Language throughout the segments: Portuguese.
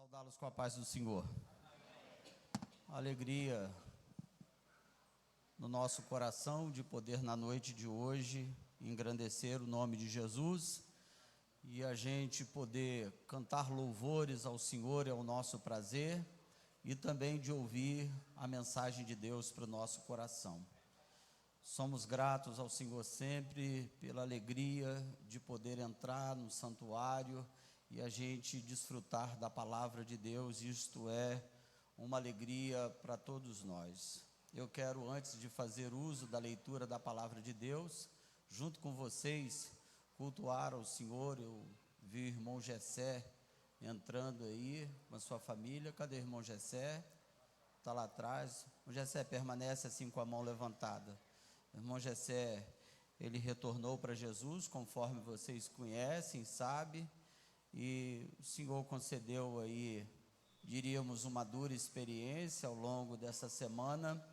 saudá-los com a paz do Senhor. Alegria no nosso coração de poder na noite de hoje engrandecer o nome de Jesus e a gente poder cantar louvores ao Senhor é o nosso prazer e também de ouvir a mensagem de Deus para o nosso coração. Somos gratos ao Senhor sempre pela alegria de poder entrar no santuário e a gente desfrutar da palavra de Deus. Isto é uma alegria para todos nós. Eu quero, antes de fazer uso da leitura da palavra de Deus, junto com vocês, cultuar ao Senhor. Eu vi o irmão Gessé entrando aí com a sua família. Cadê o irmão Gessé? Está lá atrás. O Gessé permanece assim com a mão levantada. O irmão Gessé, ele retornou para Jesus, conforme vocês conhecem, sabem, e o Senhor concedeu aí, diríamos, uma dura experiência ao longo dessa semana,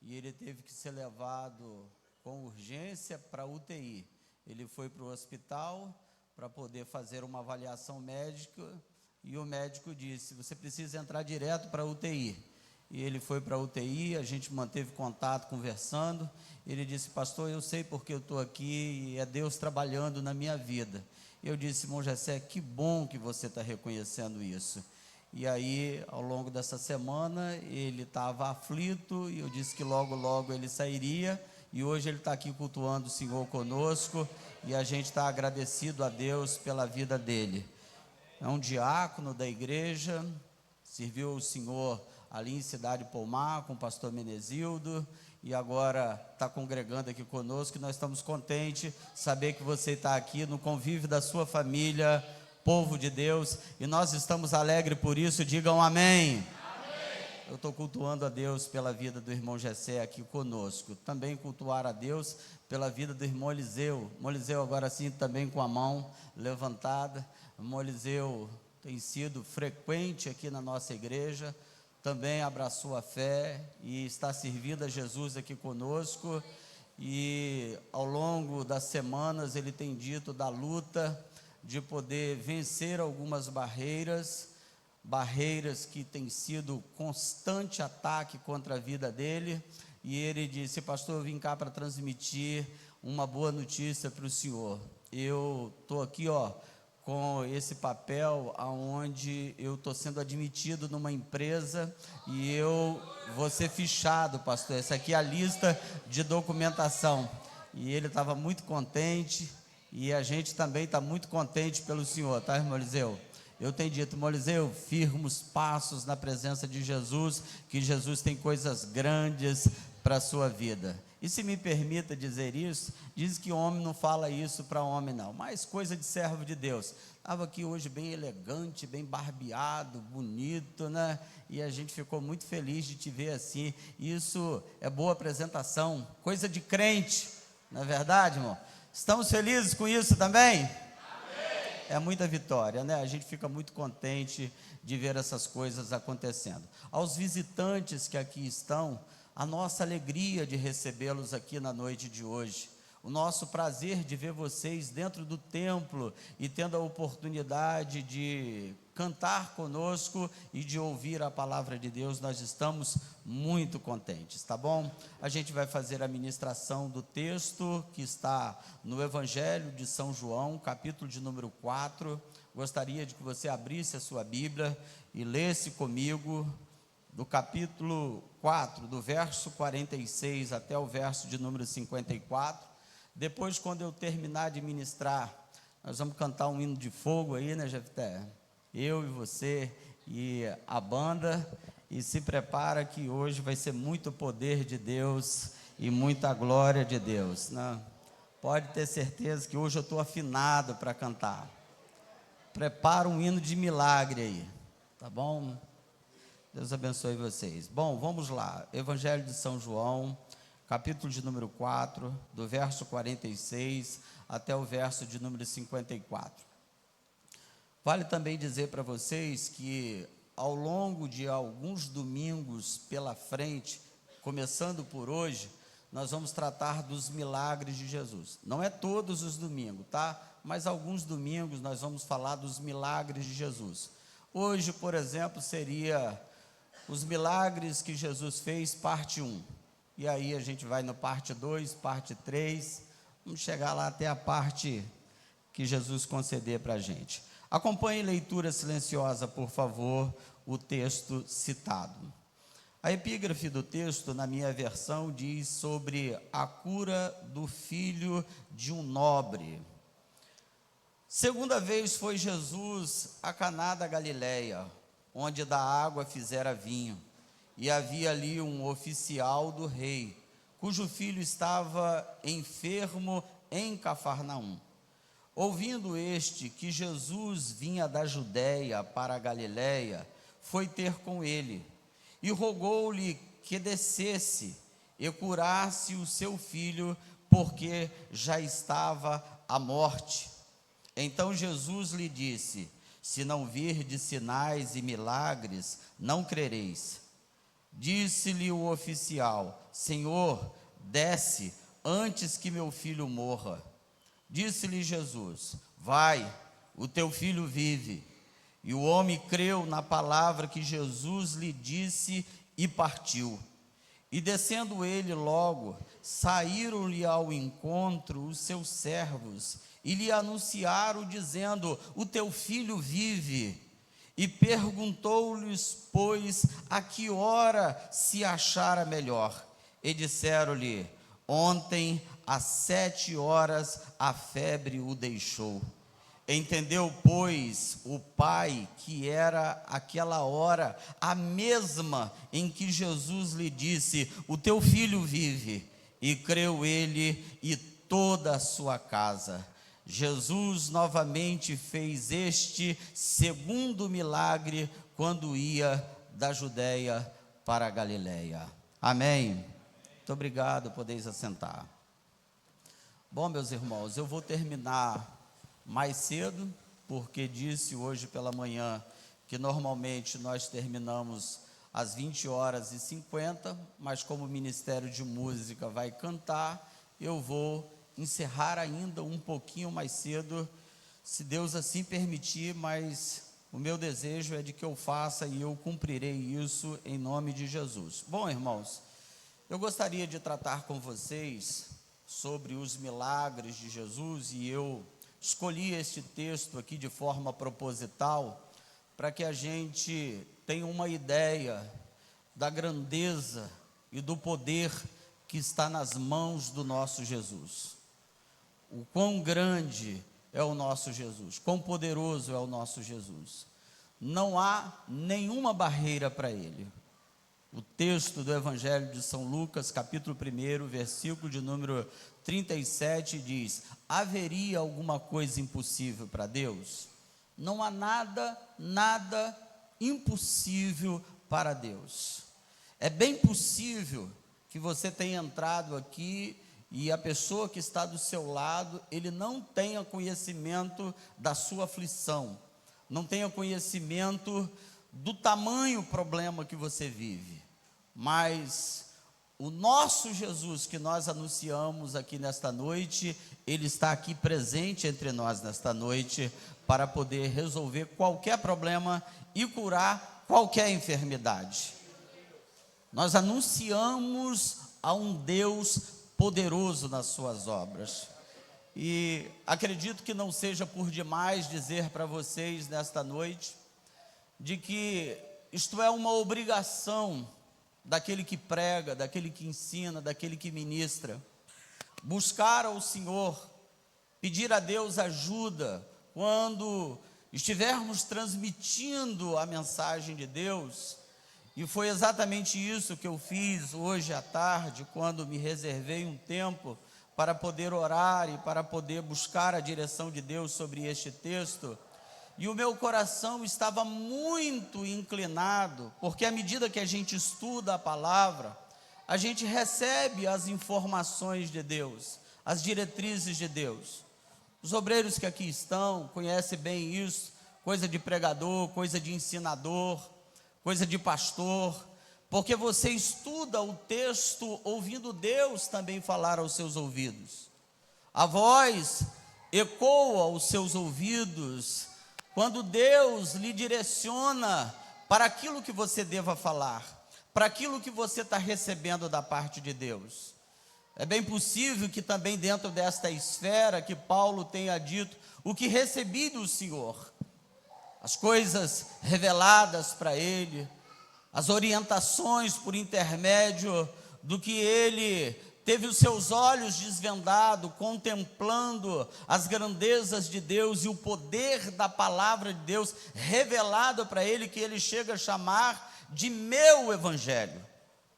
e ele teve que ser levado com urgência para a UTI. Ele foi para o hospital para poder fazer uma avaliação médica, e o médico disse: você precisa entrar direto para a UTI. E ele foi para a UTI, a gente manteve contato, conversando. Ele disse: pastor, eu sei porque eu estou aqui e é Deus trabalhando na minha vida. Eu disse: irmão Gessé, que bom que você está reconhecendo isso. E aí, ao longo dessa semana, ele estava aflito e eu disse que logo, logo ele sairia. E hoje ele está aqui cultuando o Senhor conosco e a gente está agradecido a Deus pela vida dele. É um diácono da igreja, serviu o Senhor ali em Cidade Palmar com o pastor Menezildo e agora está congregando aqui conosco. E nós estamos contentes de saber que você está aqui no convívio da sua família, povo de Deus, e nós estamos alegres por isso. Digam amém. Amém. Eu estou cultuando a Deus pela vida do irmão Gessé aqui conosco, também cultuar a Deus pela vida do irmão Eliseu. Irmão Eliseu agora sim também com a mão levantada. O irmão Eliseu tem sido frequente aqui na nossa igreja, também abraçou a fé e está servindo a Jesus aqui conosco, e ao longo das semanas ele tem dito da luta de poder vencer algumas barreiras que têm sido constante ataque contra a vida dele, e ele disse: pastor, eu vim cá para transmitir uma boa notícia para o senhor. Eu estou aqui com esse papel aonde eu estou sendo admitido numa empresa e eu vou ser fichado, pastor. Essa aqui é a lista de documentação. E ele estava muito contente e a gente também está muito contente pelo senhor, tá, irmão Eliseu? Eu tenho dito: irmão Eliseu, firmos passos na presença de Jesus, que Jesus tem coisas grandes para a sua vida. E se me permita dizer isso, diz que homem não fala isso para homem não, mas coisa de servo de Deus. Estava aqui hoje bem elegante, bem barbeado, bonito, né? E a gente ficou muito feliz de te ver assim. Isso é boa apresentação, coisa de crente, não é verdade, irmão? Estamos felizes com isso também? Amém. É muita vitória, né? A gente fica muito contente de ver essas coisas acontecendo. Aos visitantes que aqui estão, a nossa alegria de recebê-los aqui na noite de hoje, o nosso prazer de ver vocês dentro do templo e tendo a oportunidade de cantar conosco e de ouvir a palavra de Deus, nós estamos muito contentes, tá bom? A gente vai fazer a ministração do texto que está no Evangelho de São João, capítulo de número 4. Gostaria de que você abrisse a sua Bíblia e lesse comigo do capítulo 4, do verso 46 até o verso de número 54. Depois, quando eu terminar de ministrar, nós vamos cantar um hino de fogo aí, né, Jefté? Eu e você e a banda, e se prepara que hoje vai ser muito poder de Deus e muita glória de Deus, né? Pode ter certeza que hoje eu estou afinado para cantar. Prepara um hino de milagre aí, tá bom? Deus abençoe vocês. Bom, vamos lá. Evangelho de São João, capítulo de número 4, do verso 46 até o verso de número 54. Vale também dizer para vocês que ao longo de alguns domingos pela frente, começando por hoje, nós vamos tratar dos milagres de Jesus. Não é todos os domingos, tá? Mas alguns domingos nós vamos falar dos milagres de Jesus. Hoje, por exemplo, seria os milagres que Jesus fez, parte 1. E aí a gente vai no parte 2, parte 3, vamos chegar lá até a parte que Jesus conceder para a gente. Acompanhe leitura silenciosa, por favor, o texto citado. A epígrafe do texto, na minha versão, diz sobre a cura do filho de um nobre. Segunda vez foi Jesus a Caná da Galileia, onde da água fizera vinho, e havia ali um oficial do rei, cujo filho estava enfermo em Cafarnaum. Ouvindo este que Jesus vinha da Judéia para a Galileia, foi ter com ele, e rogou-lhe que descesse e curasse o seu filho, porque já estava à morte. Então Jesus lhe disse: se não virdes sinais e milagres, não crereis. Disse-lhe o oficial: Senhor, desce antes que meu filho morra. Disse-lhe Jesus: vai, o teu filho vive. E o homem creu na palavra que Jesus lhe disse e partiu. E descendo ele logo, saíram-lhe ao encontro os seus servos e lhe anunciaram, dizendo: o teu filho vive. E perguntou-lhes, pois, a que hora se achara melhor. E disseram-lhe: ontem, às 7 horas, a febre o deixou. Entendeu, pois, o pai que era aquela hora a mesma em que Jesus lhe disse: o teu filho vive. E creu ele e toda a sua casa. Jesus novamente fez este segundo milagre quando ia da Judéia para a Galileia. Amém? Muito obrigado, podeis assentar. Bom, meus irmãos, eu vou terminar mais cedo, porque disse hoje pela manhã que normalmente nós terminamos às 20h50, mas como o Ministério de Música vai cantar, eu vou encerrar ainda um pouquinho mais cedo, se Deus assim permitir, mas o meu desejo é de que eu faça e eu cumprirei isso em nome de Jesus. Bom, irmãos, eu gostaria de tratar com vocês sobre os milagres de Jesus, e eu escolhi este texto aqui de forma proposital, para que a gente tenha uma ideia da grandeza e do poder que está nas mãos do nosso Jesus. O quão grande é o nosso Jesus, quão poderoso é o nosso Jesus. Não há nenhuma barreira para ele. O texto do Evangelho de São Lucas, capítulo 1, versículo de número 37, diz: haveria alguma coisa impossível para Deus? Não há nada impossível para Deus. É bem possível que você tenha entrado aqui e a pessoa que está do seu lado, ele não tenha conhecimento da sua aflição, não tenha conhecimento do tamanho problema que você vive, mas o nosso Jesus que nós anunciamos aqui nesta noite, ele está aqui presente entre nós nesta noite, para poder resolver qualquer problema e curar qualquer enfermidade. Nós anunciamos a um Deus poderoso nas suas obras, e acredito que não seja por demais dizer para vocês nesta noite, de que isto é uma obrigação daquele que prega, daquele que ensina, daquele que ministra, buscar ao Senhor, pedir a Deus ajuda, quando estivermos transmitindo a mensagem de Deus. E foi exatamente isso que eu fiz hoje à tarde, quando me reservei um tempo para poder orar e para poder buscar a direção de Deus sobre este texto. E o meu coração estava muito inclinado, porque à medida que a gente estuda a palavra, a gente recebe as informações de Deus, as diretrizes de Deus. Os obreiros que aqui estão conhecem bem isso, coisa de pregador, coisa de ensinador, coisa de pastor, porque você estuda o texto ouvindo Deus também falar aos seus ouvidos. A voz ecoa aos seus ouvidos quando Deus lhe direciona para aquilo que você deva falar, para aquilo que você está recebendo da parte de Deus. É bem possível que também dentro desta esfera que Paulo tenha dito, o que recebi do Senhor, as coisas reveladas para ele, as orientações por intermédio do que ele teve os seus olhos desvendados, contemplando as grandezas de Deus e o poder da palavra de Deus revelado para ele, que ele chega a chamar de meu evangelho.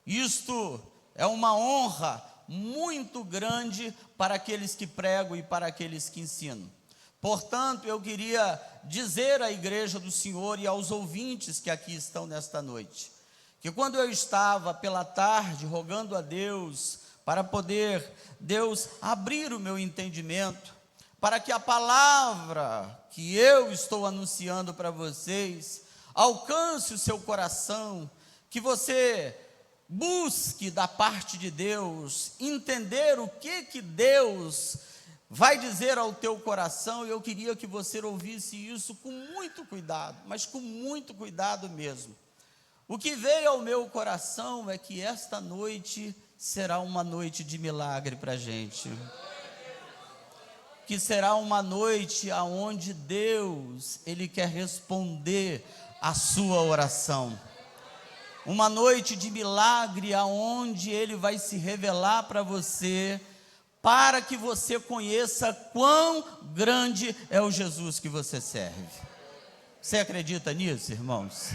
Isto é uma honra muito grande para aqueles que pregam e para aqueles que ensinam. Portanto, eu queria dizer à igreja do Senhor e aos ouvintes que aqui estão nesta noite, que quando eu estava pela tarde rogando a Deus para poder Deus abrir o meu entendimento, para que a palavra que eu estou anunciando para vocês alcance o seu coração, que você busque da parte de Deus entender o que Deus vai dizer ao teu coração. E eu queria que você ouvisse isso com muito cuidado, mas com muito cuidado mesmo. O que veio ao meu coração é que esta noite será uma noite de milagre para a gente, que será uma noite aonde Deus, Ele quer responder a sua oração, uma noite de milagre aonde Ele vai se revelar para você, para que você conheça quão grande é o Jesus que você serve. Você acredita nisso, irmãos?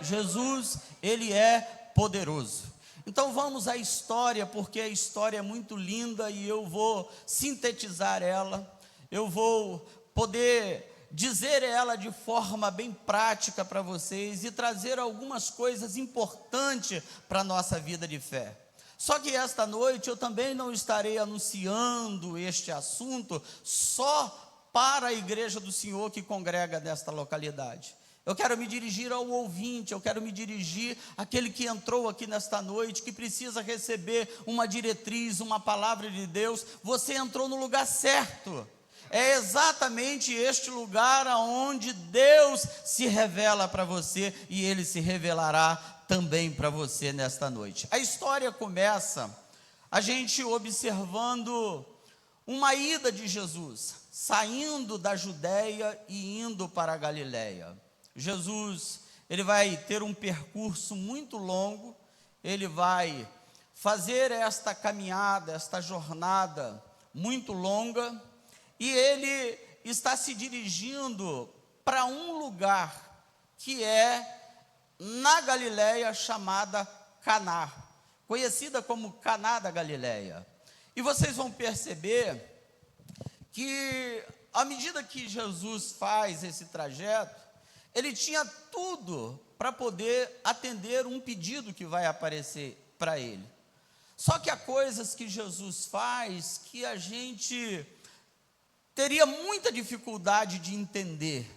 Jesus, Ele é poderoso. Então vamos à história, porque a história é muito linda e eu vou sintetizar ela, eu vou poder dizer ela de forma bem prática para vocês e trazer algumas coisas importantes para a nossa vida de fé. Só que esta noite eu também não estarei anunciando este assunto só para a igreja do Senhor que congrega nesta localidade. Eu quero me dirigir ao ouvinte, eu quero me dirigir àquele que entrou aqui nesta noite, que precisa receber uma diretriz, uma palavra de Deus. Você entrou no lugar certo. É exatamente este lugar onde Deus se revela para você e Ele se revelará também para você nesta noite. A história começa a gente observando uma ida de Jesus, saindo da Judéia e indo para a Galiléia. Jesus, ele vai ter um percurso muito longo, ele vai fazer esta caminhada, esta jornada muito longa, e ele está se dirigindo para um lugar que é na Galiléia, chamada Caná, conhecida como Caná da Galiléia. E vocês vão perceber que à medida que Jesus faz esse trajeto, ele tinha tudo para poder atender um pedido que vai aparecer para ele. Só que há coisas que Jesus faz que a gente teria muita dificuldade de entender.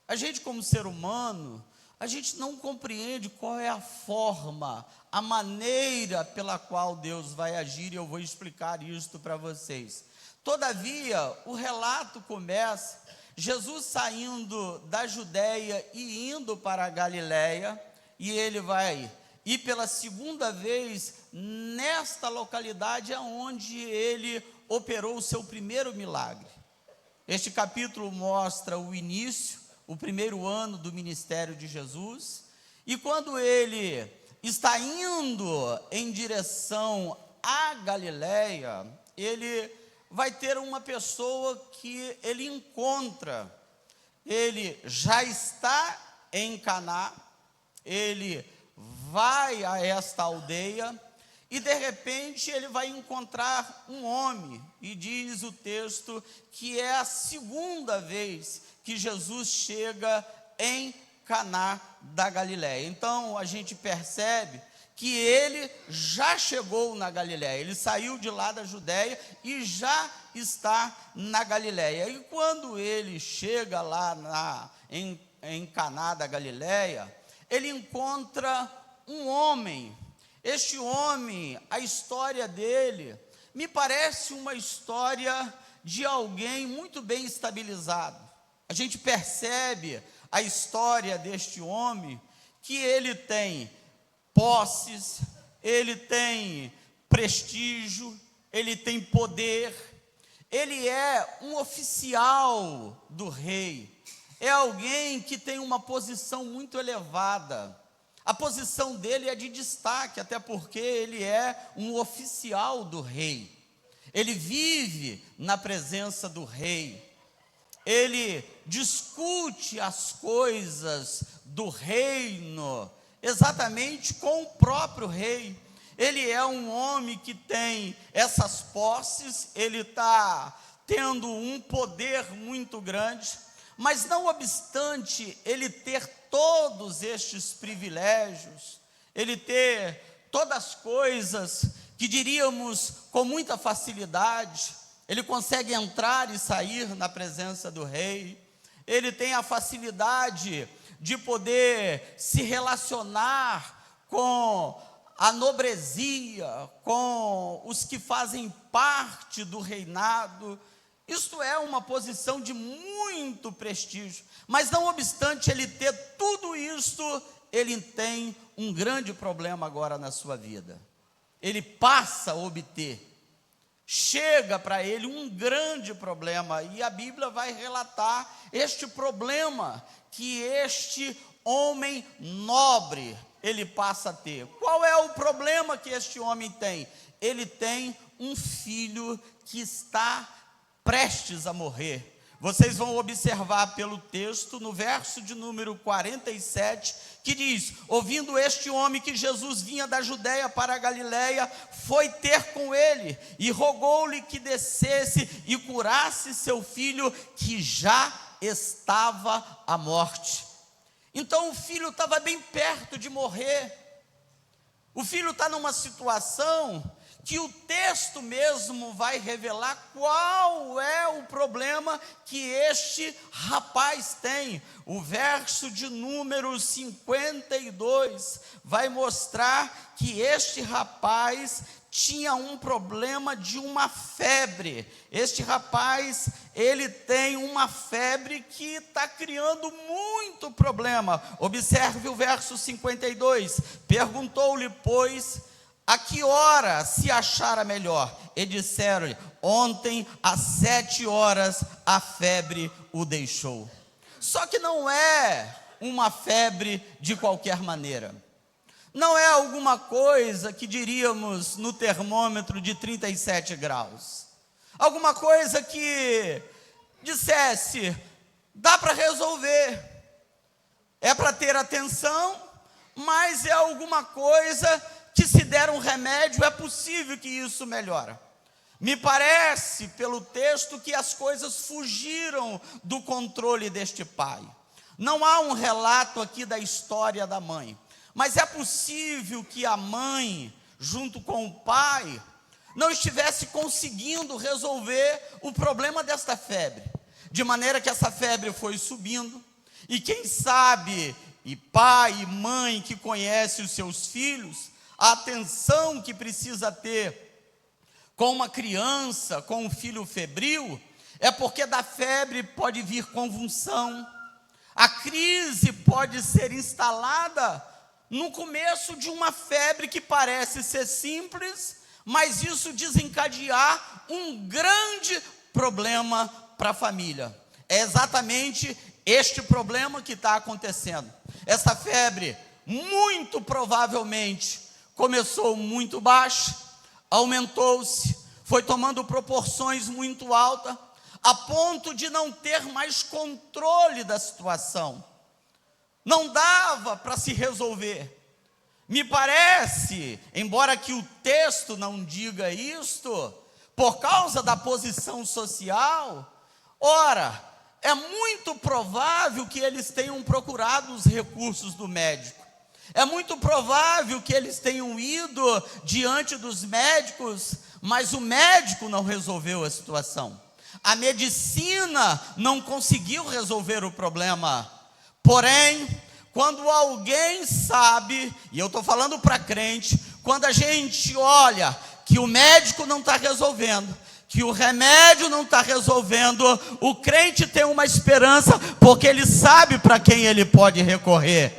A gente, como ser humano, a gente não compreende qual é a forma, a maneira pela qual Deus vai agir, e eu vou explicar isto para vocês. Todavia, o relato começa Jesus saindo da Judéia e indo para a Galiléia, e ele vai ir pela segunda vez nesta localidade onde ele operou o seu primeiro milagre. Este capítulo mostra o início, o primeiro ano do ministério de Jesus, e quando ele está indo em direção à Galiléia, ele vai ter uma pessoa que ele encontra. Ele já está em Caná, ele vai a esta aldeia e de repente ele vai encontrar um homem, e diz o texto que é a segunda vez que Jesus chega em Caná da Galiléia. Então a gente percebe que ele já chegou na Galiléia, ele saiu de lá da Judéia e já está na Galiléia. E quando ele chega lá em Caná da Galiléia, ele encontra um homem. Este homem, a história dele, me parece uma história de alguém muito bem estabilizado, a gente percebe a história deste homem, que ele tem posses, ele tem prestígio, ele tem poder, ele é um oficial do rei, é alguém que tem uma posição muito elevada. A posição dele é de destaque, até porque ele é um oficial do rei. Ele vive na presença do rei. Ele discute as coisas do reino exatamente com o próprio rei. Ele é um homem que tem essas posses, ele está tendo um poder muito grande, mas não obstante ele ter todos estes privilégios, ele ter todas as coisas que diríamos com muita facilidade, ele consegue entrar e sair na presença do rei, ele tem a facilidade de poder se relacionar com a nobresia, com os que fazem parte do reinado. Isto é uma posição de muito prestígio, mas não obstante ele ter tudo isto, ele tem um grande problema agora na sua vida. Ele passa a obter, chega para ele um grande problema, e a Bíblia vai relatar este problema que este homem nobre, ele passa a ter. Qual é o problema que este homem tem? Ele tem um filho que está prestes a morrer. Vocês vão observar pelo texto, no verso de número 47, que diz: ouvindo este homem que Jesus vinha da Judéia para a Galiléia, foi ter com ele, e rogou-lhe que descesse e curasse seu filho, que já estava à morte. Então o filho estava bem perto de morrer. O filho está numa situação que o texto mesmo vai revelar qual é o problema que este rapaz tem. O verso de número 52 vai mostrar que este rapaz tinha um problema de uma febre. Este rapaz, ele tem uma febre que está criando muito problema. Observe o verso 52. Perguntou-lhe, pois, a que hora se achara melhor? E disseram-lhe: ontem às 7 horas a febre o deixou. Só que não é uma febre de qualquer maneira. Não é alguma coisa que diríamos no termômetro de 37 graus. Alguma coisa que dissesse: dá para resolver. É para ter atenção, mas é alguma coisa que, se der um remédio, é possível que isso melhore. Me parece, pelo texto, que as coisas fugiram do controle deste pai. Não há um relato aqui da história da mãe, mas é possível que a mãe, junto com o pai, não estivesse conseguindo resolver o problema desta febre, de maneira que essa febre foi subindo, e quem sabe, e pai e mãe que conhecem os seus filhos, a atenção que precisa ter com uma criança, com um filho febril, é porque da febre pode vir convulsão, a crise pode ser instalada no começo de uma febre que parece ser simples, mas isso desencadear um grande problema para a família. É exatamente este problema que está acontecendo. Essa febre, muito provavelmente, começou muito baixa, aumentou-se, foi tomando proporções muito altas, a ponto de não ter mais controle da situação. Não dava para se resolver. Me parece, embora que o texto não diga isto, por causa da posição social, ora, é muito provável que eles tenham procurado os recursos do médico. É muito provável que eles tenham ido diante dos médicos, mas o médico não resolveu a situação. A medicina não conseguiu resolver o problema. Porém, quando alguém sabe, e eu estou falando para crente, quando a gente olha que o médico não está resolvendo, que o remédio não está resolvendo, o crente tem uma esperança, porque ele sabe para quem ele pode recorrer.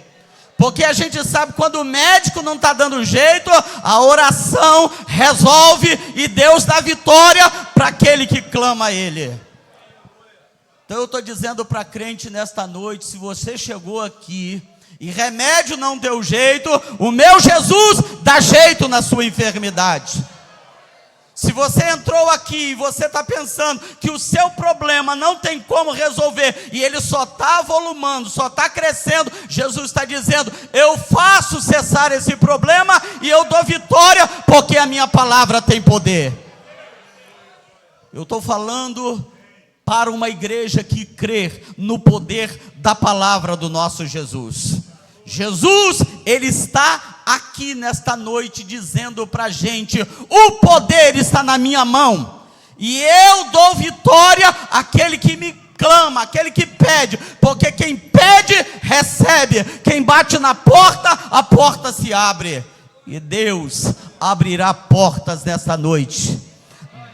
Porque a gente sabe, quando o médico não está dando jeito, a oração resolve e Deus dá vitória para aquele que clama a Ele. Então eu estou dizendo para crente nesta noite, se você chegou aqui e remédio não deu jeito, o meu Jesus dá jeito na sua enfermidade. Se você entrou aqui e você está pensando que o seu problema não tem como resolver, e ele só está volumando, só está crescendo, Jesus está dizendo, eu faço cessar esse problema e eu dou vitória, porque a minha palavra tem poder. Eu estou falando para uma igreja que crê no poder da palavra do nosso Jesus. Jesus, Ele está aqui nesta noite dizendo para a gente, o poder está na minha mão, e eu dou vitória àquele que me clama, aquele que pede, porque quem pede, recebe, quem bate na porta, a porta se abre, e Deus abrirá portas nesta noite,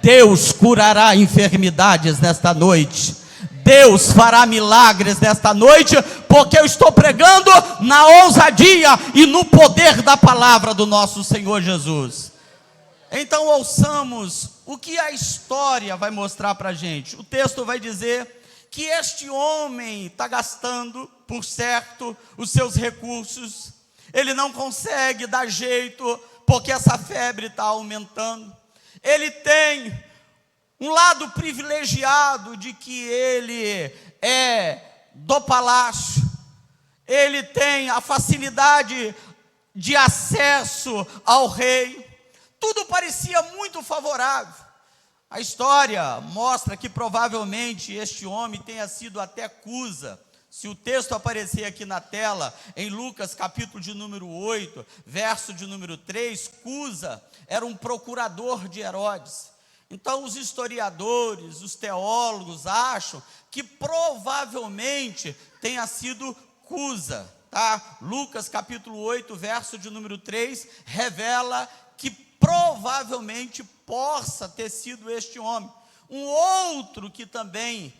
Deus curará enfermidades nesta noite, Deus fará milagres nesta noite, porque eu estou pregando na ousadia e no poder da palavra do nosso Senhor Jesus. Então ouçamos o que a história vai mostrar para a gente. O texto vai dizer que este homem está gastando, por certo, os seus recursos. Ele não consegue dar jeito, porque essa febre está aumentando. Ele tem um lado privilegiado de que ele é do palácio, ele tem a facilidade de acesso ao rei, tudo parecia muito favorável. A história mostra que provavelmente este homem tenha sido até Cusa. Se o texto aparecer aqui na tela, em Lucas capítulo de número 8, verso de número 3, Cusa era um procurador de Herodes. Então os historiadores, os teólogos acham que provavelmente tenha sido Cusa, tá? Lucas capítulo 8, verso de número 3, revela que provavelmente possa ter sido este homem. Um outro que também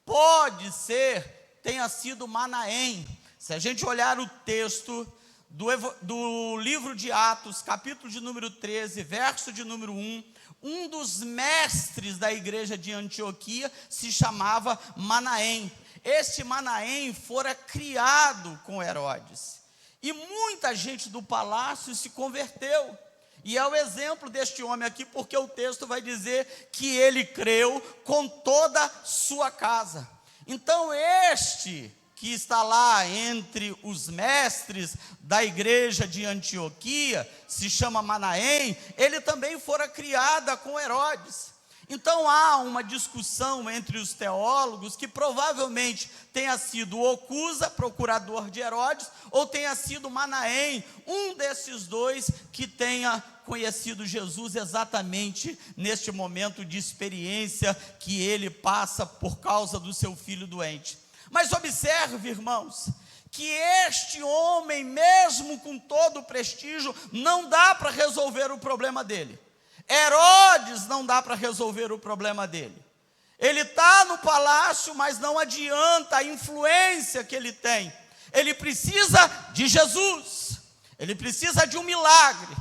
pode ser, tenha sido Manaém. Se a gente olhar o texto do livro de Atos, capítulo de número 13, verso de número 1, um dos mestres da igreja de Antioquia se chamava Manaém. Este Manaém fora criado com Herodes, e muita gente do palácio se converteu, e é o exemplo deste homem aqui, porque o texto vai dizer que ele creu com toda a sua casa. Então este que está lá entre os mestres da igreja de Antioquia, se chama Manaém, ele também fora criado com Herodes. Então há uma discussão entre os teólogos que provavelmente tenha sido o Cusa, procurador de Herodes, ou tenha sido Manaém, um desses dois que tenha conhecido Jesus exatamente neste momento de experiência que ele passa por causa do seu filho doente. Mas observe, irmãos, que este homem, mesmo com todo o prestígio, não dá para resolver o problema dele. Herodes não dá para resolver o problema dele. Ele está no palácio, mas não adianta a influência que ele tem. Ele precisa de Jesus, ele precisa de um milagre,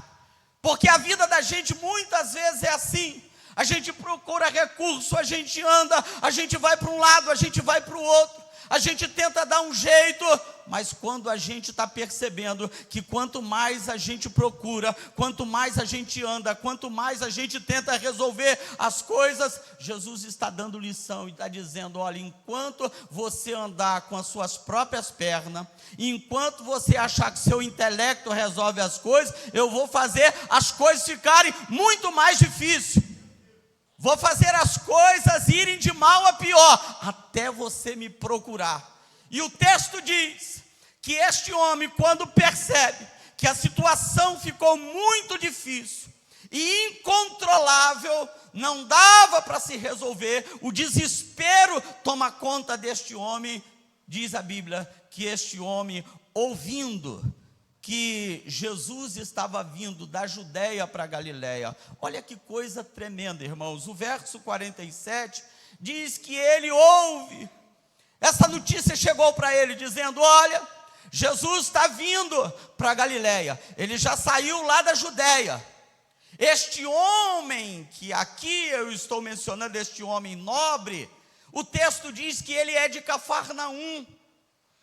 porque a vida da gente muitas vezes é assim. A gente procura recurso, a gente anda, a gente vai para um lado, a gente vai para o outro. A gente tenta dar um jeito, mas quando a gente está percebendo que quanto mais a gente procura, quanto mais a gente anda, quanto mais a gente tenta resolver as coisas, Jesus está dando lição e está dizendo, olha, enquanto você andar com as suas próprias pernas, enquanto você achar que seu intelecto resolve as coisas, eu vou fazer as coisas ficarem muito mais difíceis. Vou fazer as coisas irem de mal a pior, até você me procurar. E o texto diz que este homem, quando percebe que a situação ficou muito difícil e incontrolável, não dava para se resolver, o desespero toma conta deste homem. Diz a Bíblia que este homem, ouvindo que Jesus estava vindo da Judéia para a Galiléia. Olha que coisa tremenda, irmãos. O verso 47 diz que ele ouve. Essa notícia chegou para ele dizendo: olha, Jesus está vindo para a Galiléia. Ele já saiu lá da Judéia. Este homem, que aqui eu estou mencionando, este homem nobre, o texto diz que ele é de Cafarnaum,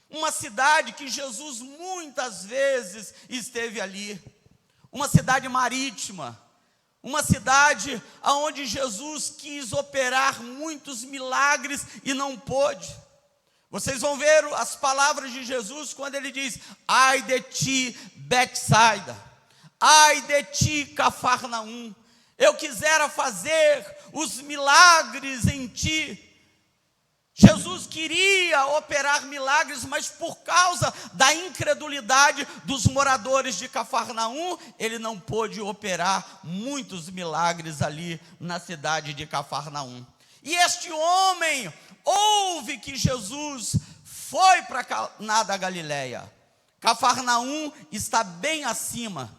uma cidade que Jesus muitas vezes esteve ali, uma cidade marítima, uma cidade onde Jesus quis operar muitos milagres e não pôde. Vocês vão ver as palavras de Jesus quando ele diz: ai de ti, Betsaida, ai de ti, Cafarnaum, eu quisera fazer os milagres em ti. Jesus queria operar milagres, mas por causa da incredulidade dos moradores de Cafarnaum, ele não pôde operar muitos milagres ali na cidade de Cafarnaum. E este homem ouve que Jesus foi para Caná da Galiléia. Cafarnaum está bem acima,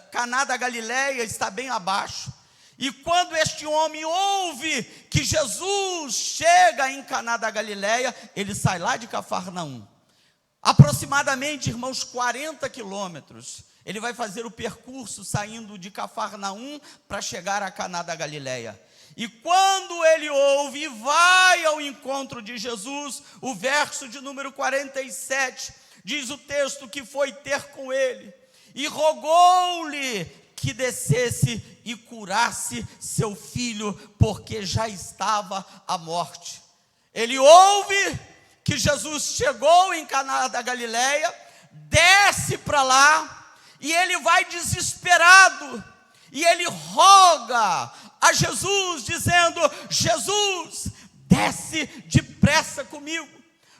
Caná da Galiléia está bem abaixo. E quando este homem ouve que Jesus chega em Caná da Galiléia, ele sai lá de Cafarnaum. Aproximadamente, irmãos, 40 quilômetros. Ele vai fazer o percurso saindo de Cafarnaum para chegar a Caná da Galiléia. E quando ele ouve e vai ao encontro de Jesus, o verso de número 47, diz o texto que foi ter com ele e rogou-lhe que descesse e curasse seu filho, porque já estava à morte. Ele ouve que Jesus chegou em Caná da Galiléia, desce para lá, e ele vai desesperado, e ele roga a Jesus, dizendo: Jesus, desce depressa comigo,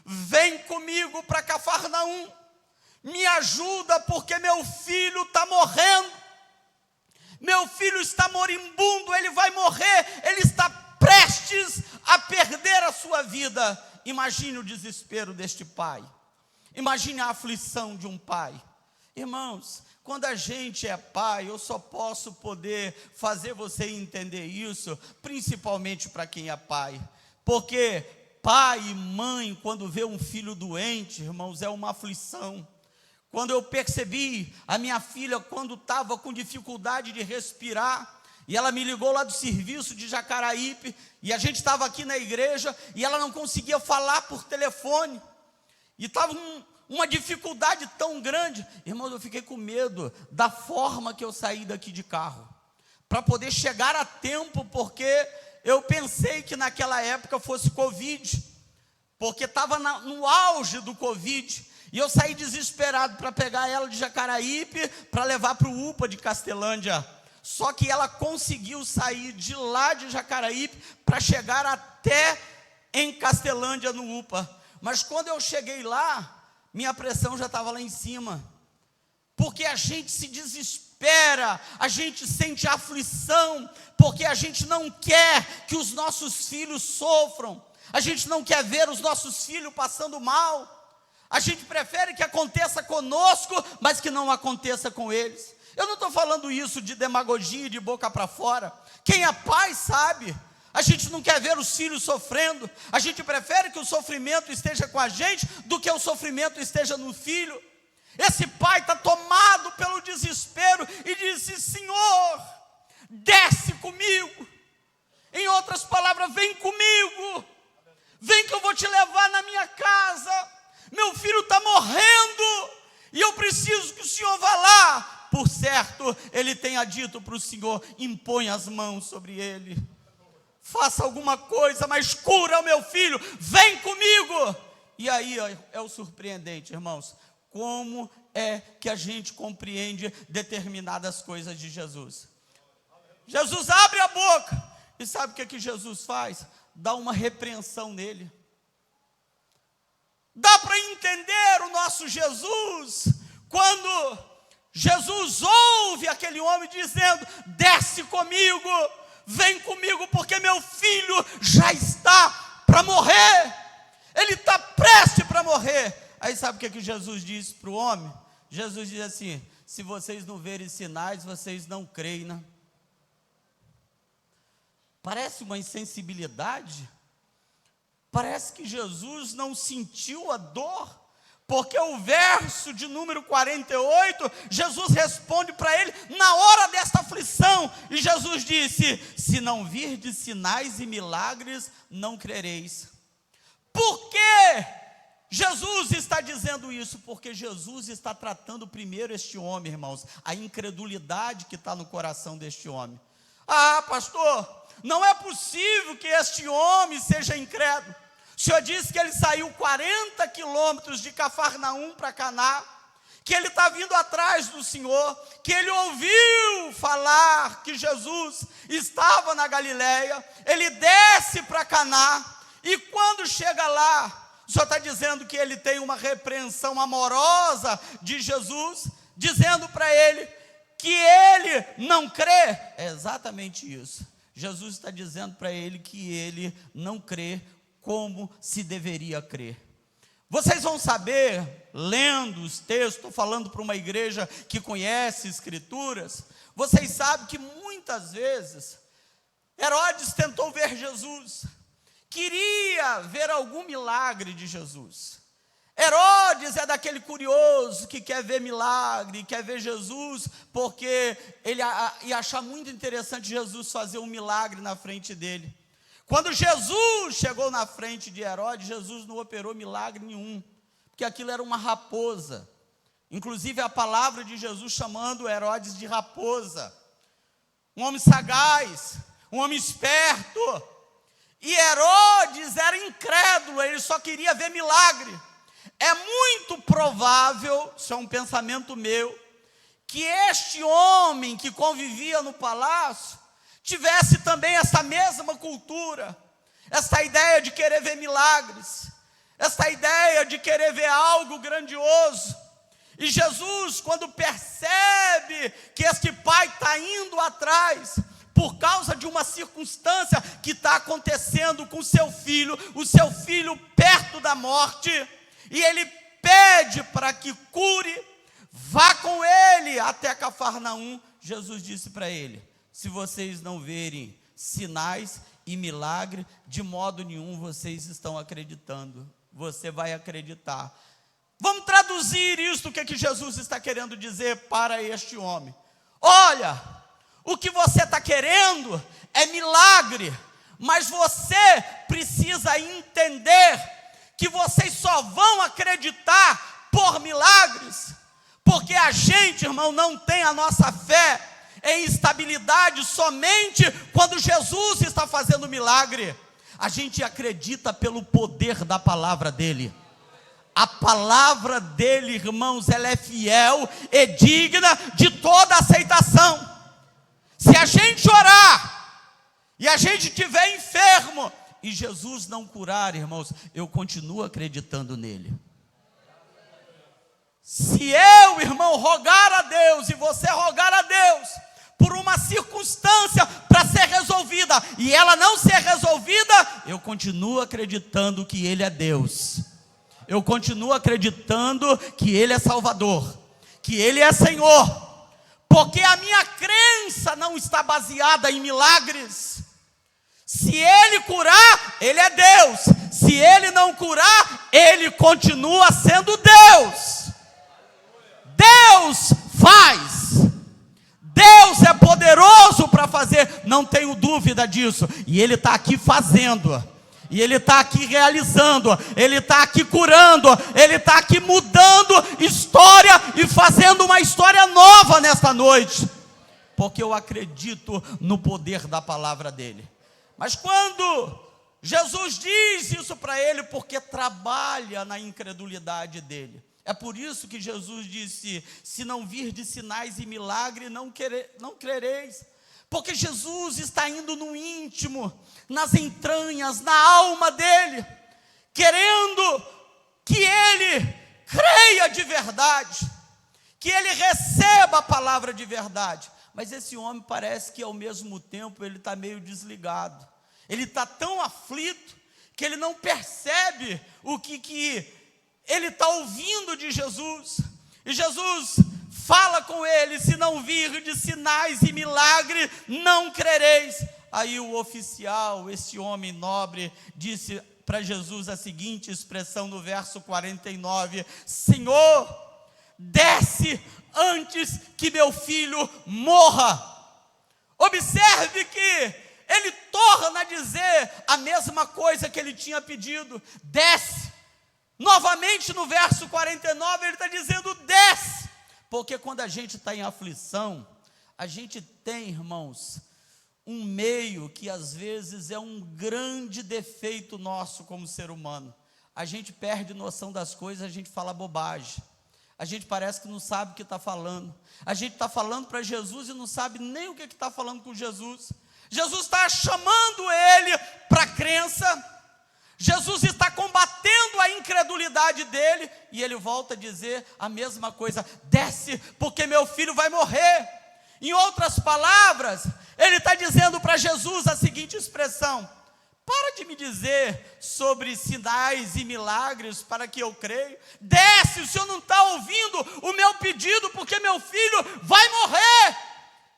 vem comigo para Cafarnaum, me ajuda, porque meu filho está morrendo. Meu filho está moribundo, ele vai morrer, ele está prestes a perder a sua vida. Imagine o desespero deste pai, imagine a aflição de um pai. Irmãos, quando a gente é pai, eu só posso poder fazer você entender isso, principalmente para quem é pai, porque pai e mãe, quando vê um filho doente, irmãos, é uma aflição. Quando eu percebi a minha filha, quando estava com dificuldade de respirar, e ela me ligou lá do serviço de Jacaraípe, e a gente estava aqui na igreja, e ela não conseguia falar por telefone, e estava uma dificuldade tão grande, irmãos, eu fiquei com medo da forma que eu saí daqui de carro, para poder chegar a tempo, porque eu pensei que naquela época fosse Covid, porque estava no auge do Covid, e eu saí desesperado para pegar ela de Jacaraípe, para levar para o UPA de Castelândia. Só que ela conseguiu sair de lá de Jacaraípe, para chegar até em Castelândia no UPA. Mas quando eu cheguei lá, minha pressão já estava lá em cima. Porque a gente se desespera, a gente sente aflição, porque a gente não quer que os nossos filhos sofram. A gente não quer ver os nossos filhos passando mal. A gente prefere que aconteça conosco, mas que não aconteça com eles. Eu não estou falando isso de demagogia, de boca para fora. Quem é pai sabe. A gente não quer ver os filhos sofrendo. A gente prefere que o sofrimento esteja com a gente do que o sofrimento esteja no filho. Esse pai está tomado pelo desespero e disse: Senhor, desce comigo. Em outras palavras, vem comigo. Vem que eu vou te levar na minha casa. Meu filho está morrendo, e eu preciso que o Senhor vá lá. Por certo, ele tenha dito para o Senhor: impõe as mãos sobre ele, faça alguma coisa, mas cura o meu filho, vem comigo. E aí é o surpreendente, irmãos, como é que a gente compreende determinadas coisas de Jesus. Jesus abre a boca, e sabe o que Jesus faz? Dá uma repreensão nele. Dá para entender o nosso Jesus, quando Jesus ouve aquele homem dizendo: desce comigo, vem comigo, porque meu filho já está para morrer, ele está prestes para morrer. Aí sabe o que Jesus disse para o homem? Jesus diz assim: se vocês não verem sinais, vocês não creem, né? Parece uma insensibilidade. Parece que Jesus não sentiu a dor, porque o verso de número 48, Jesus responde para ele na hora desta aflição, e Jesus disse: se não virdes sinais e milagres, não crereis. Por que Jesus está dizendo isso? Porque Jesus está tratando primeiro este homem, irmãos, a incredulidade que está no coração deste homem. Ah, pastor, não é possível que este homem seja incrédulo. O Senhor disse que ele saiu 40 quilômetros de Cafarnaum para Caná, que ele está vindo atrás do Senhor, que ele ouviu falar que Jesus estava na Galileia, ele desce para Caná, e quando chega lá, o Senhor está dizendo que ele tem uma repreensão amorosa de Jesus, dizendo para ele que ele não crê. É exatamente isso. Jesus está dizendo para ele que ele não crê como se deveria crer. Vocês vão saber, lendo os textos, estou falando para uma igreja que conhece Escrituras, vocês sabem que muitas vezes Herodes tentou ver Jesus, queria ver algum milagre de Jesus. Herodes é daquele curioso que quer ver milagre, quer ver Jesus, porque ele ia achar muito interessante Jesus fazer um milagre na frente dele. Quando Jesus chegou na frente de Herodes, Jesus não operou milagre nenhum, porque aquilo era uma raposa. Inclusive a palavra de Jesus chamando Herodes de raposa. Um homem sagaz, um homem esperto. E Herodes era incrédulo, ele só queria ver milagre. É muito provável, isso é um pensamento meu, que este homem que convivia no palácio tivesse também essa mesma cultura, essa ideia de querer ver milagres, essa ideia de querer ver algo grandioso. E Jesus, quando percebe que este pai está indo atrás, por causa de uma circunstância que está acontecendo com o seu filho perto da morte, e ele pede para que cure, vá com ele até Cafarnaum. Jesus disse para ele: se vocês não verem sinais e milagre, de modo nenhum vocês estão acreditando. Você vai acreditar. Vamos traduzir isso, o que Jesus está querendo dizer para este homem. Olha, o que você está querendo é milagre, mas você precisa entender que vocês só vão acreditar por milagres, porque a gente, irmão, não tem a nossa fé em estabilidade somente quando Jesus está fazendo milagre. A gente acredita pelo poder da palavra dele. A palavra dele, irmãos, ela é fiel e digna de toda aceitação. Se a gente orar e a gente estiver enfermo e Jesus não curar, irmãos, eu continuo acreditando nele. Se eu, irmão, rogar a Deus e você rogar a Deus por uma circunstância para ser resolvida, e ela não ser resolvida, eu continuo acreditando que Ele é Deus. Eu continuo acreditando que Ele é Salvador, que Ele é Senhor, porque a minha crença não está baseada em milagres. Se Ele curar, Ele é Deus. Se Ele não curar, Ele continua sendo Deus. Deus faz. Deus é poderoso para fazer, não tenho dúvida disso. E Ele está aqui fazendo, e Ele está aqui realizando, Ele está aqui curando, Ele está aqui mudando história e fazendo uma história nova nesta noite, porque eu acredito no poder da palavra dEle. Mas quando Jesus diz isso para ele, porque trabalha na incredulidade dele. É por isso que Jesus disse: se não virdes sinais e milagre, não crereis. Porque Jesus está indo no íntimo, nas entranhas, na alma dele, querendo que ele creia de verdade, que ele receba a palavra de verdade. Mas esse homem parece que ao mesmo tempo ele está meio desligado. Ele está tão aflito que ele não percebe o que ele está ouvindo de Jesus, e Jesus fala com ele: se não virdes sinais e milagres, não crereis. Aí o oficial, esse homem nobre, disse para Jesus a seguinte expressão no verso 49: Senhor, desce antes que meu filho morra. Observe que ele torna a dizer a mesma coisa que ele tinha pedido: desce. Novamente no verso 49 ele está dizendo: desce. Porque quando a gente está em aflição, a gente tem, irmãos, um meio que às vezes é um grande defeito nosso como ser humano. A gente perde noção das coisas, a gente fala bobagem. A gente parece que não sabe o que está falando. A gente está falando para Jesus e não sabe nem o que está falando com Jesus. Jesus está chamando ele para a crença. Jesus está combatendo a incredulidade dele. E ele volta a dizer a mesma coisa: desce, porque meu filho vai morrer. Em outras palavras, ele está dizendo para Jesus a seguinte expressão: para de me dizer sobre sinais e milagres para que eu creia. Desce, o Senhor não está ouvindo o meu pedido, porque meu filho vai morrer.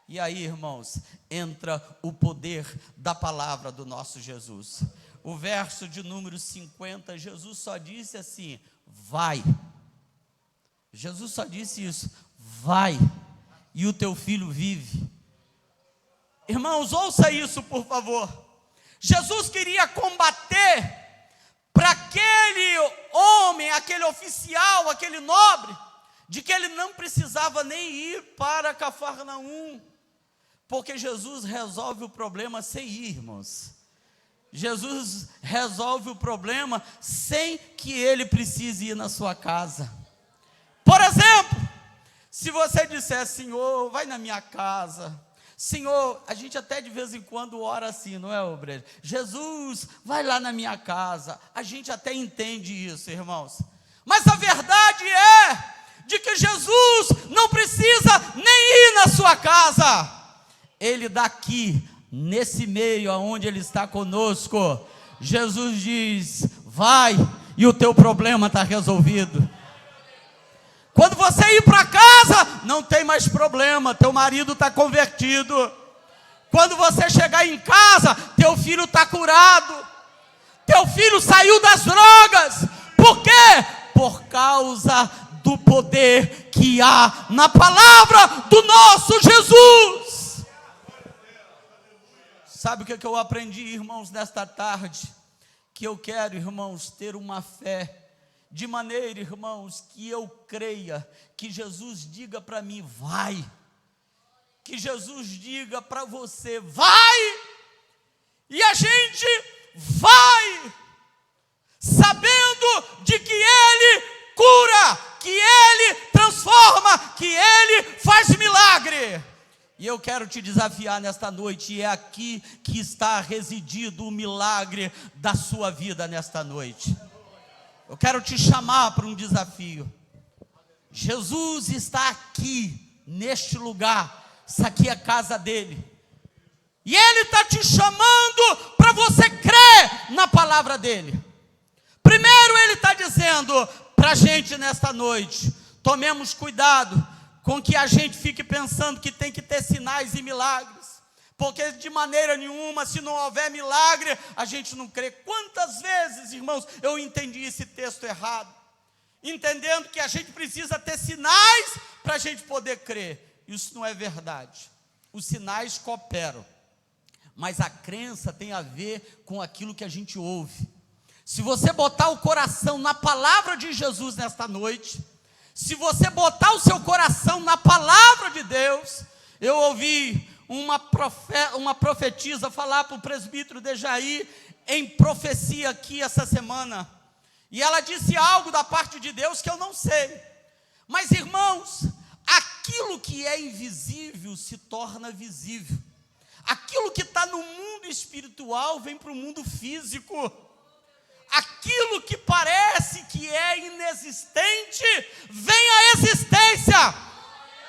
E aí, irmãos, entra o poder da palavra do nosso Jesus. O verso de número 50, Jesus só disse assim: vai. Jesus só disse isso: vai, e o teu filho vive. Irmãos, ouça isso, por favor. Jesus queria combater para aquele homem, aquele oficial, aquele nobre, de que ele não precisava nem ir para Cafarnaum, porque Jesus resolve o problema sem ir, irmãos. Jesus resolve o problema sem que ele precise ir na sua casa. Por exemplo, se você disser: Senhor, vai na minha casa. Senhor, a gente até de vez em quando ora assim, não é, obreiro? Jesus, vai lá na minha casa. A gente até entende isso, irmãos. Mas a verdade é de que Jesus não precisa nem ir na sua casa. Ele daqui, nesse meio aonde ele está conosco, Jesus diz: vai, e o teu problema está resolvido. Quando você ir para casa, não tem mais problema, teu marido está convertido. Quando você chegar em casa, teu filho está curado, teu filho saiu das drogas. Por quê? Por causa do poder que há na palavra do nosso Jesus. Sabe o que eu aprendi, irmãos, nesta tarde? Que eu quero, irmãos, ter uma fé de maneira, irmãos, que eu creia, que Jesus diga para mim: vai. Que Jesus diga para você: vai. E a gente vai, sabendo de que Ele cura, que Ele transforma, que Ele faz milagre. E eu quero te desafiar nesta noite, e é aqui que está residido o milagre da sua vida nesta noite. Eu quero te chamar para um desafio. Jesus está aqui, neste lugar. Isso aqui é a casa dele. E Ele está te chamando para você crer na palavra dele. Primeiro Ele está dizendo para a gente nesta noite: tomemos cuidado com que a gente fique pensando que tem que ter sinais e milagres. Porque de maneira nenhuma, se não houver milagre, a gente não crê. Quantas vezes, irmãos, eu entendi esse texto errado, entendendo que a gente precisa ter sinais para a gente poder crer. Isso não é verdade. Os sinais cooperam, mas a crença tem a ver com aquilo que a gente ouve. Se você botar o coração na palavra de Jesus nesta noite, se você botar o seu coração na palavra de Deus. Eu ouvi uma profetisa falar para o presbítero Dejaí em profecia aqui essa semana, e ela disse algo da parte de Deus que eu não sei, mas irmãos, aquilo que é invisível se torna visível. Aquilo que está no mundo espiritual vem para o mundo físico. Aquilo que parece que é inexistente vem à existência,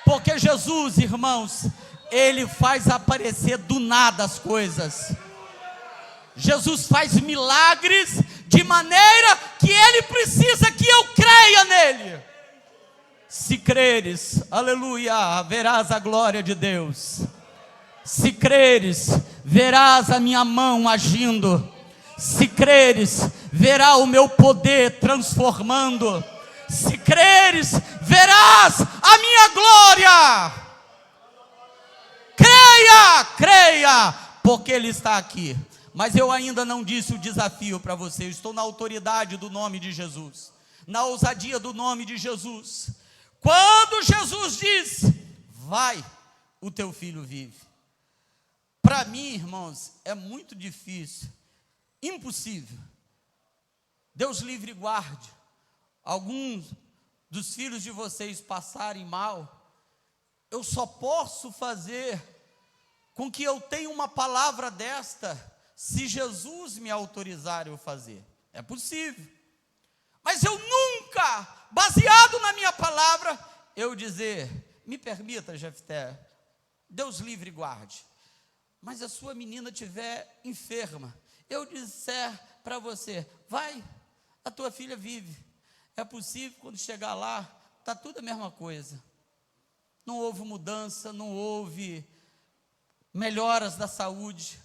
porque Jesus, irmãos, Ele faz aparecer do nada as coisas. Jesus faz milagres de maneira que Ele precisa que eu creia creres, aleluia, verás a glória de Deus. Se creres, verás a minha mão agindo. Se creres, verá o meu poder transformando. Se creres, verás a minha glória. Creia, porque Ele está aqui. Mas eu ainda não disse o desafio para você. Eu estou na autoridade do nome de Jesus, na ousadia do nome de Jesus. Quando Jesus diz: vai, o teu filho vive. Para mim, irmãos, é muito difícil, impossível. Deus livre e guarde alguns dos filhos de vocês passarem mal. Eu só posso fazer com que eu tenha uma palavra desta se Jesus me autorizar eu fazer. É possível. Mas eu nunca, baseado na minha palavra, eu dizer: me permita, Jefté, Deus livre e guarde, mas a sua menina estiver enferma, eu disser para você: vai, a tua filha vive. É possível, quando chegar lá, está tudo a mesma coisa. Não houve mudança, não houve melhoras da saúde.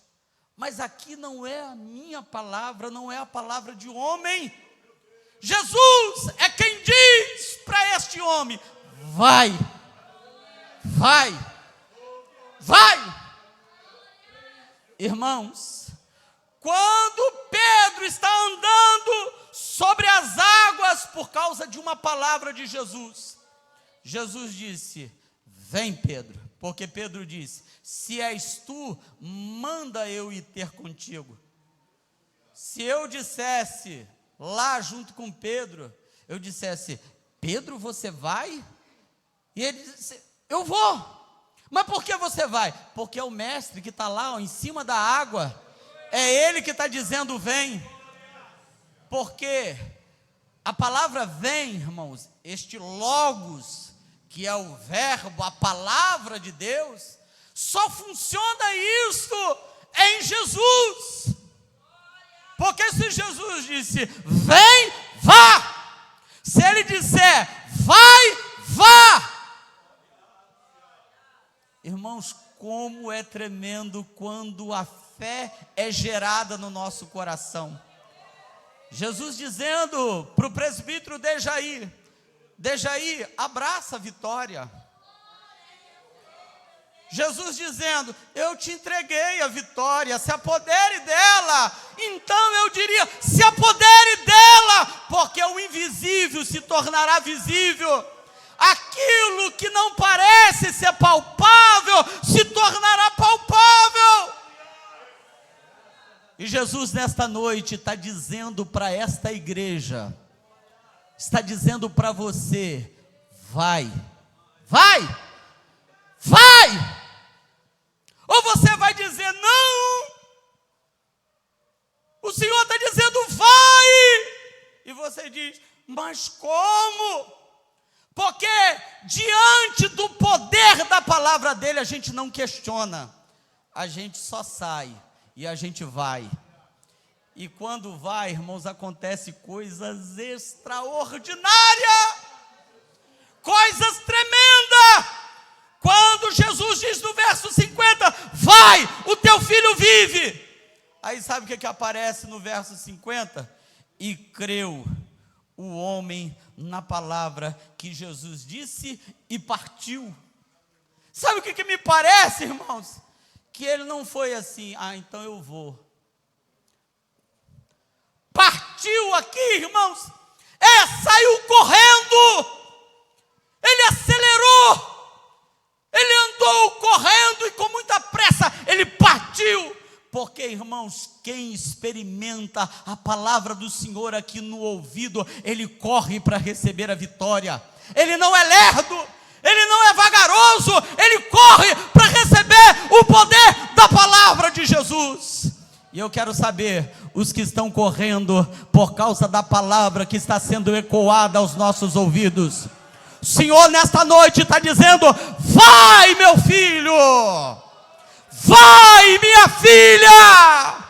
Mas aqui não é a minha palavra, não é a palavra de homem. Jesus é quem diz para este homem: vai, vai, vai. Irmãos, quando Pedro está andando sobre as águas por causa de uma palavra de Jesus, Jesus disse: vem, Pedro, porque Pedro disse: se és tu, manda eu ir ter contigo. Se eu dissesse lá junto com Pedro, eu dissesse: Pedro, você vai? E ele disse: eu vou. Mas por que você vai? Porque é o mestre que está lá, ó, em cima da água, é ele que está dizendo: vem. Porque a palavra vem, irmãos, este logos, que é o verbo, a palavra de Deus, só funciona isso em Jesus. Porque se Jesus disse: vem, vá. Se ele disser: vai, vá. Irmãos, como é tremendo quando a fé é gerada no nosso coração. Jesus dizendo para o presbítero Dejaí: Dejaí, abraça a vitória. Jesus dizendo: eu te entreguei a vitória, se apodere dela. Então eu diria: se apodere dela, porque o invisível se tornará visível. Aquilo que não parece ser palpável se tornará palpável. E Jesus nesta noite está dizendo para esta igreja, está dizendo para você: vai, vai, vai. Ou você vai dizer: não, o Senhor está dizendo vai, e você diz: mas como? Porque diante do poder da palavra dele, a gente não questiona, a gente só sai e a gente vai. E quando vai, irmãos, acontece coisas extraordinárias, coisas tremendas. Quando Jesus diz no verso 50, vai, o teu filho vive. Aí sabe o que aparece no verso 50? E creu o homem na palavra que Jesus disse e partiu. Sabe o que me parece, irmãos? Que ele não foi assim: ah, então eu vou. Partiu aqui, irmãos, saiu correndo, ele acelerou, ele andou correndo e com muita pressa, ele partiu. Porque, irmãos, quem experimenta a palavra do Senhor aqui no ouvido, ele corre para receber a vitória. Ele não é lerdo, ele não é vagaroso, ele corre para receber o poder da palavra de Jesus. E eu quero saber, os que estão correndo por causa da palavra que está sendo ecoada aos nossos ouvidos. O Senhor nesta noite está dizendo: vai, meu filho, vai, minha filha.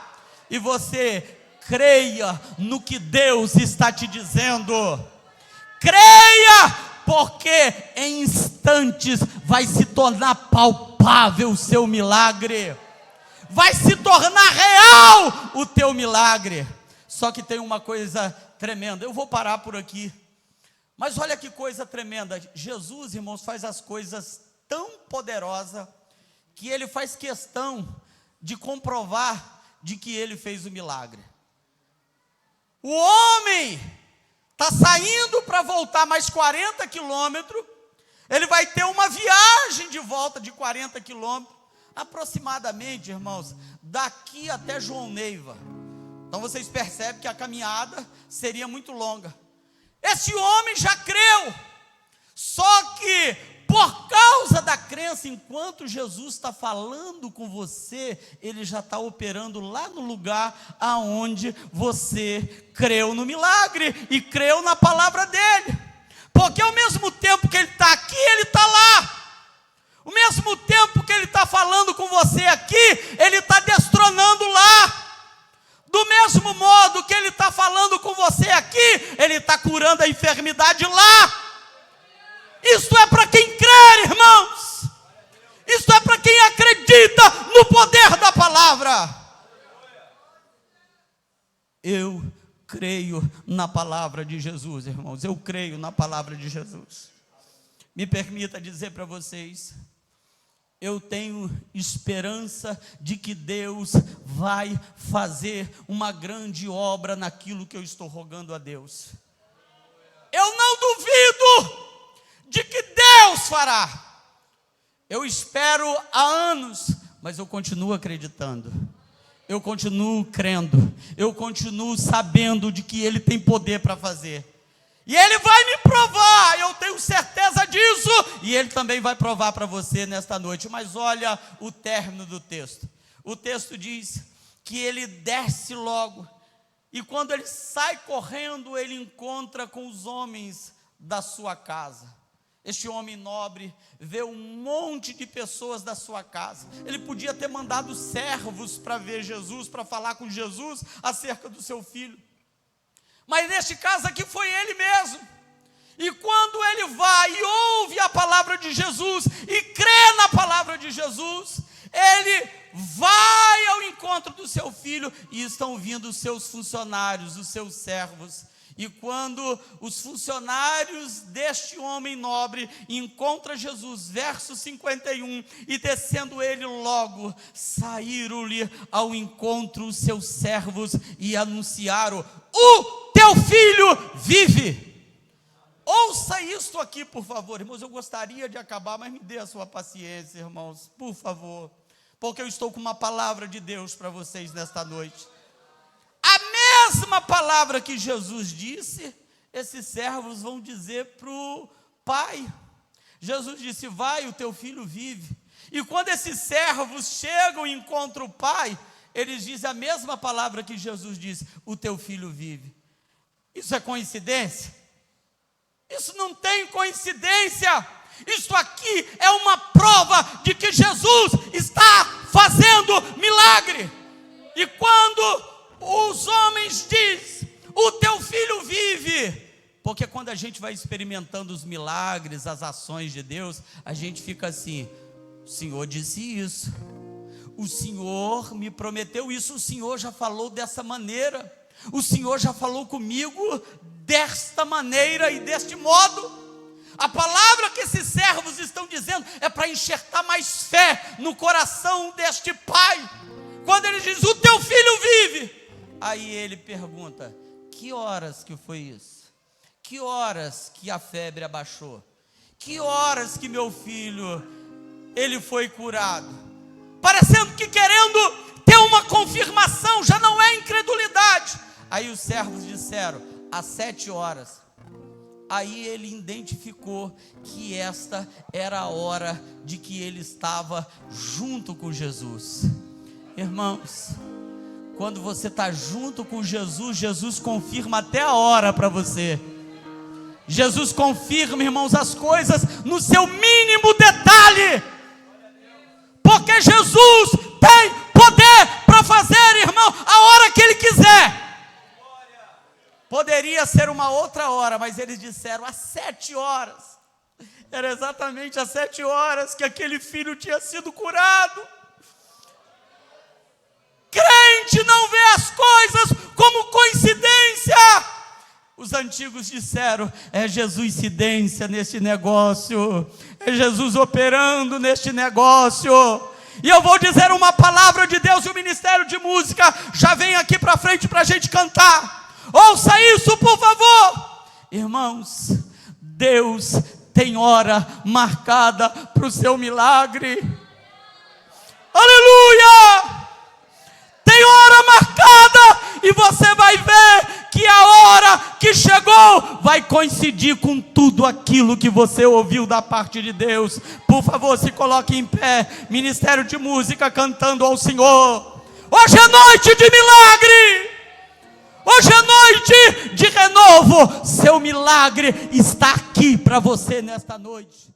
E você creia no que Deus está te dizendo. Creia, porque em instantes vai se tornar palpável o seu milagre, vai se tornar real o teu milagre. Só que tem uma coisa tremenda, eu vou parar por aqui, mas olha que coisa tremenda. Jesus, irmãos, faz as coisas tão poderosas, que ele faz questão de comprovar de que ele fez o milagre. O homem está saindo para voltar mais 40 quilômetros, ele vai ter uma viagem de volta de 40 quilômetros, aproximadamente, irmãos, daqui até João Neiva. Então vocês percebem que a caminhada seria muito longa. Esse homem já creu, só que por causa da crença, enquanto Jesus está falando com você, ele já está operando lá no lugar aonde você creu no milagre e creu na palavra dele. Porque ao mesmo tempo que ele está aqui, ele está lá. O mesmo tempo que ele está falando com você aqui, ele está destronando lá. Do mesmo modo que ele está falando com você aqui, ele está curando a enfermidade lá. Isso é para quem crê, irmãos. Isso é para quem acredita no poder da palavra. Eu creio na palavra de Jesus, irmãos. Eu creio na palavra de Jesus. Me permita dizer para vocês, eu tenho esperança de que Deus vai fazer uma grande obra naquilo que eu estou rogando a Deus. Eu não duvido de que Deus fará. Eu espero há anos, mas eu continuo acreditando. Eu continuo crendo. Eu continuo sabendo de que Ele tem poder para fazer. E Ele vai me provar, eu tenho certeza disso, e Ele também vai provar para você nesta noite. Mas olha o término do texto. O texto diz que ele desce logo, e quando ele sai correndo, ele encontra com os homens da sua casa. Este homem nobre vê um monte de pessoas da sua casa. Ele podia ter mandado servos para ver Jesus, para falar com Jesus acerca do seu filho. Mas neste caso aqui foi ele mesmo. E quando ele vai e ouve a palavra de Jesus e crê na palavra de Jesus, ele vai ao encontro do seu filho e estão vindo os seus funcionários, os seus servos. E quando os funcionários deste homem nobre encontram Jesus, verso 51, e descendo ele logo, saíram-lhe ao encontro os seus servos e anunciaram: o teu filho vive. Ouça isto aqui, por favor, irmãos. Eu gostaria de acabar, mas me dê a sua paciência, irmãos, por favor, porque eu estou com uma palavra de Deus para vocês nesta noite. A mesma palavra que Jesus disse, esses servos vão dizer para o pai. Jesus disse: vai, o teu filho vive. E quando esses servos chegam e encontram o pai, eles dizem a mesma palavra que Jesus disse: o teu filho vive. Isso é coincidência? Isso não tem coincidência. Isso aqui é uma prova de que Jesus está fazendo milagre. E quando os homens dizem: o teu filho vive, porque quando a gente vai experimentando os milagres, as ações de Deus, a gente fica assim: o Senhor disse isso, o Senhor me prometeu isso, o Senhor já falou dessa maneira, o Senhor já falou comigo desta maneira e deste modo. A palavra que esses servos estão dizendo é para enxertar mais fé no coração deste pai. Quando ele diz: o teu filho vive, aí ele pergunta: que horas que foi isso? Que horas que a febre abaixou? Que horas que meu filho, ele foi curado? Parecendo que querendo ter uma confirmação, já não é incredulidade. Aí os servos disseram: às 7 horas. Aí ele identificou que esta era a hora de que ele estava junto com Jesus. Irmãos, quando você está junto com Jesus, Jesus confirma até a hora para você. Jesus confirma, irmãos, as coisas no seu mínimo detalhe. Porque Jesus tem poder para fazer, irmão, a hora que Ele quiser. Poderia ser uma outra hora, mas eles disseram às 7 horas. Era exatamente às 7 horas que aquele filho tinha sido curado. Crente não vê as coisas como coincidência. Os antigos disseram: é Jesuscidência neste negócio, é Jesus operando neste negócio. E eu vou dizer uma palavra de Deus, e o Ministério de Música já vem aqui para frente para a gente cantar. Ouça isso, por favor. Irmãos, Deus tem hora marcada para o seu milagre. Aleluia! Tem hora marcada, e você vai ver que a hora que chegou vai coincidir com tudo aquilo que você ouviu da parte de Deus. Por favor, se coloque em pé. Ministério de Música cantando ao Senhor. Hoje é noite de milagre. Hoje é noite de renovo. Seu milagre está aqui para você nesta noite.